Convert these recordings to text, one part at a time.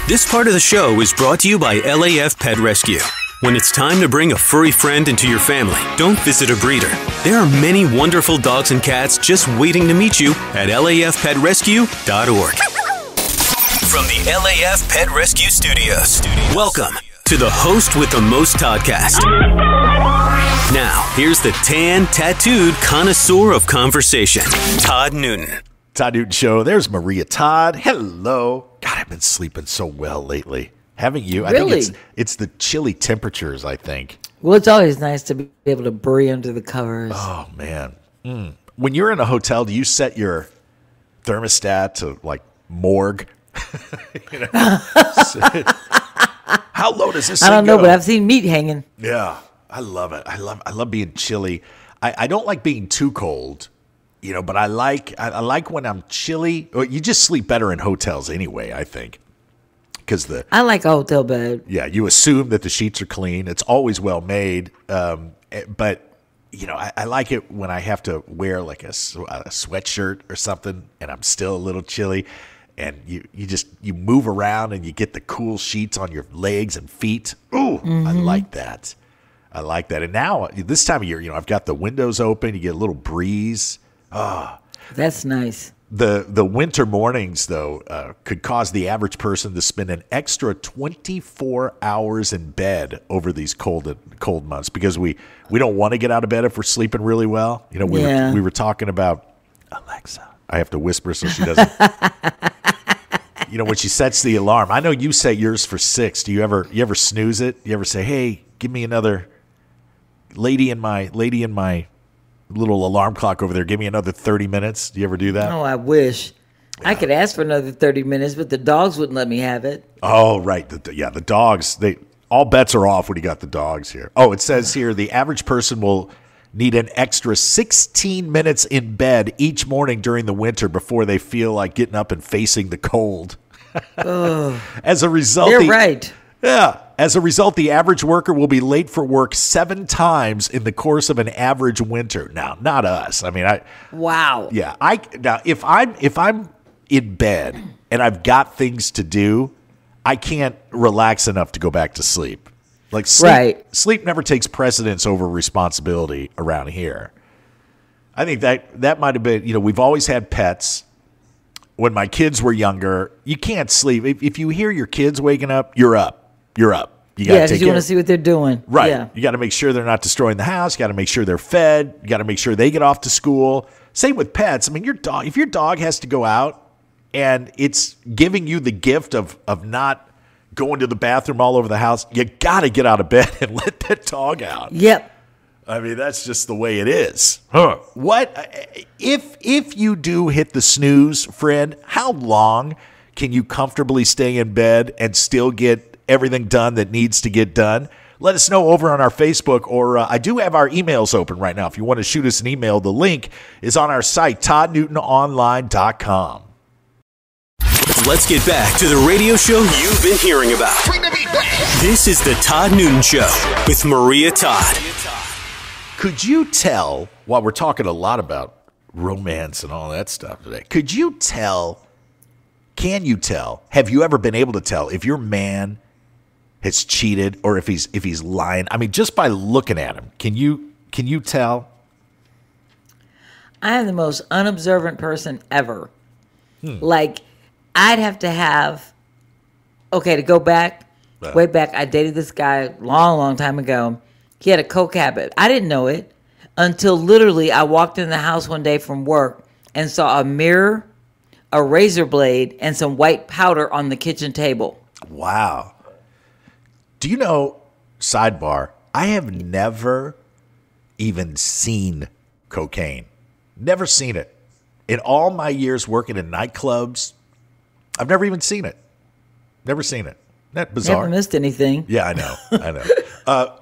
This part of the show is brought to you by LAF Pet Rescue. When it's time to bring a furry friend into your family, don't visit a breeder. There are many wonderful dogs and cats just waiting to meet you at lafpetrescue.org. From the LAF Pet Rescue Studios, welcome to the host with the most Toddcast. Now, here's the tan, tattooed connoisseur of conversation, Todd Newton. Todd Newton Show. There's Maria Todd. Hello. God, I've been sleeping so well lately. Haven't you? Really? I think it's the chilly temperatures, I think. Well, it's always nice to be able to bury under the covers. Oh, man. When you're in a hotel, do you set your thermostat to, like, morgue? How low does this I don't thing know, go? but I've seen meat hanging. Yeah, I love it. I love being chilly. I don't like being too cold, but I like when I'm chilly. Or you just sleep better in hotels anyway, I think. Because I like a hotel bed. Yeah, you assume that the sheets are clean. It's always well made. But I like it when I have to wear like a sweatshirt or something, and I'm still a little chilly. And you move around and you get the cool sheets on your legs and feet. Ooh, I like that. I like that. And now this time of year, I've got the windows open. You get a little breeze. Oh, that's nice. The winter mornings, though, could cause the average person to spend an extra 24 hours in bed over these cold months because we don't want to get out of bed if we're sleeping really well. We were talking about Alexa. I have to whisper so she doesn't. When she sets the alarm. I know you set yours for 6. Do you ever snooze it? You ever say, "Hey, give me another lady in my little alarm clock over there. Give me another 30 minutes." Do you ever do that? Oh, I wish. Yeah. I could ask for another 30 minutes, but the dogs wouldn't let me have it. Oh, right. The dogs, all bets are off when you got the dogs here. Oh, it says here the average person will need an extra 16 minutes in bed each morning during the winter before they feel like getting up and facing the cold. As a result, they're right. Yeah. As a result, the average worker will be late for work 7 times in the course of an average winter. Now, not us. I mean, wow. Yeah. Now, if I'm in bed and I've got things to do, I can't relax enough to go back to sleep. Like sleep never takes precedence over responsibility around here. I think that might have been, we've always had pets. When my kids were younger, you can't sleep. If you hear your kids waking up, you're up. You're up. You got to take you want to see what they're doing. Right. Yeah. You got to make sure they're not destroying the house. You got to make sure they're fed. You got to make sure they get off to school. Same with pets. I mean, if your dog has to go out and it's giving you the gift of not going to the bathroom all over the house, you got to get out of bed and let that dog out. Yep. I mean, that's just the way it is. Huh. What if you do hit the snooze, friend, how long can you comfortably stay in bed and still get everything done that needs to get done? Let us know over on our Facebook, or I do have our emails open right now. If you want to shoot us an email, the link is on our site, toddnewtononline.com. Let's get back to the radio show you've been hearing about. This is the Todd Newton Show with Maria Todd. Could you tell, while we're talking a lot about romance and all that stuff today, can you tell, have you ever been able to tell if your man has cheated or if he's lying? I mean, just by looking at him, can you tell? I am the most unobservant person ever. Like, I'd have to have, to go back, way back, I dated this guy long time ago. He had a coke habit. I didn't know it until literally I walked in the house one day from work and saw a mirror, a razor blade, and some white powder on the kitchen table. Wow. Do you know, sidebar, I have never even seen cocaine. Never seen it. In all my years working in nightclubs, I've never even seen it. Never seen it. Isn't that bizarre? Never missed anything. Yeah, I know.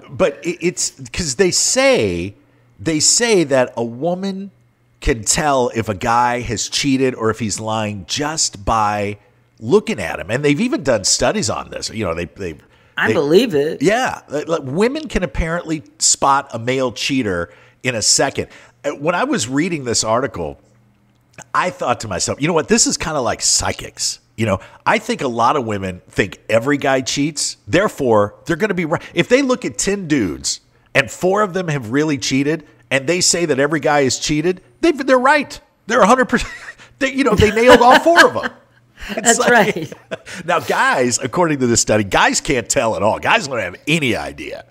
But it's because they say that a woman can tell if a guy has cheated or if he's lying just by looking at him. And they've even done studies on this. I believe it. Yeah. Like, women can apparently spot a male cheater in a second. When I was reading this article, I thought to myself, you know what? This is kind of like psychics. You know, I think a lot of women think every guy cheats. Therefore, they're going to be right. If they look at 10 dudes and 4 of them have really cheated and they say that every guy is cheated, they're right. They're 100%. They nailed all 4 of them. That's right. Now, guys, according to this study, guys can't tell at all. Guys don't have any idea.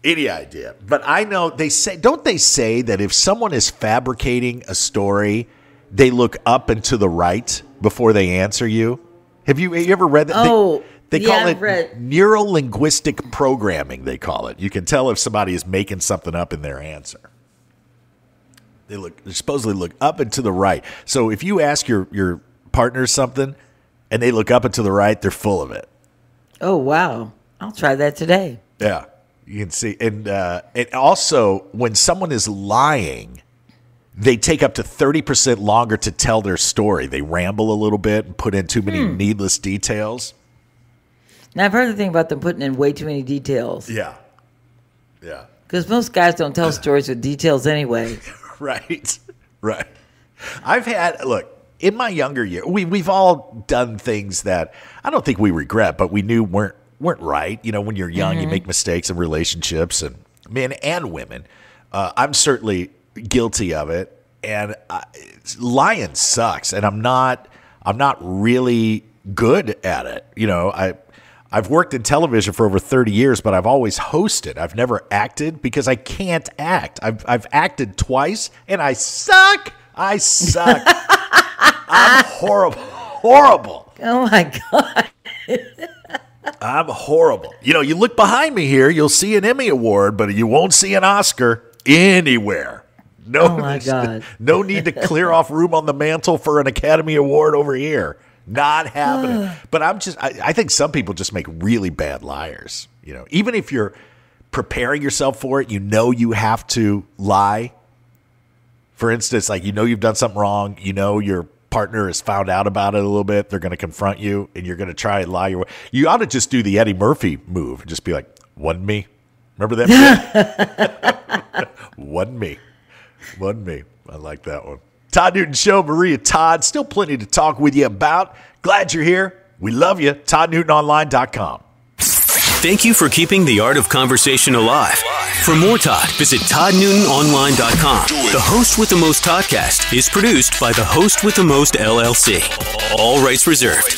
Any idea. But I know don't they say that if someone is fabricating a story, they look up and to the right before they answer you? Have you ever read that? Oh, they call it neuro-linguistic programming, they call it. You can tell if somebody is making something up in their answer. They supposedly look up and to the right. So if you ask your partner something and they look up and to the right, they're full of it. Oh, wow. I'll try that today. Yeah, you can see. And also, when someone is lying, they take up to 30% longer to tell their story. They ramble a little bit and put in too many needless details. Now, I've heard the thing about them putting in way too many details. Yeah. Yeah. Because most guys don't tell stories with details anyway. Right. Look, in my younger year, we've all done things that I don't think we regret, but we knew weren't right. You know, when you're young, you make mistakes in relationships, and men and women. I'm certainly guilty of it, and lying sucks, and I'm not really good at it. You know, I've worked in television for over 30 years, but I've always hosted. I've never acted because I can't act. I've acted twice, and I suck. I'm horrible. Oh my God. I'm horrible. You know, you look behind me here, you'll see an Emmy Award, but you won't see an Oscar anywhere. No, oh my God. No need to clear off room on the mantle for an Academy Award over here. Not happening. But I think some people just make really bad liars. You know, even if you're preparing yourself for it, you know you have to lie. For instance, like, you know you've done something wrong. You know your partner has found out about it a little bit. They're going to confront you, and you're going to try and lie your way. You ought to just do the Eddie Murphy move. Just be like, wasn't me. Remember that? Wasn't me. I like that one. Todd Newton Show, Maria Todd. Still plenty to talk with you about. Glad you're here. We love you. ToddNewtonOnline.com. Thank you for keeping the art of conversation alive. For more Todd, visit ToddNewtonOnline.com. The Host with the Most Toddcast is produced by the Host with the Most LLC. All rights reserved.